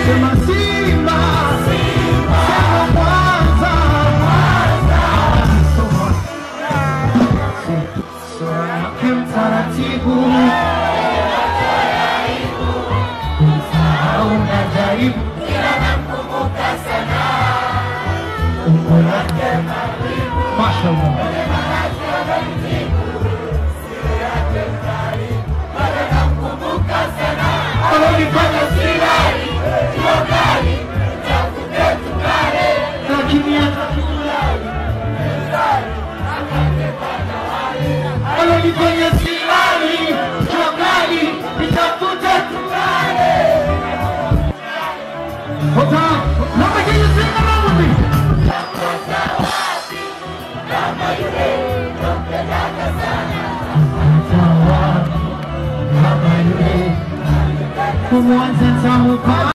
Sema Simba, sema Mwanza. Sura yake mtaratibu, usahau na jaribu, ila namkumbuka sana. Umbo lake karibu, mashallah. Alonifanya silali, yokali, chakute tukale, lakini atakulali, alonifanya silali, yokali, chakute tukale. Ota, namba kwenye singa mamuzi. Kama yule, mpendaka sana. Kama yule, kumwanza tamu pa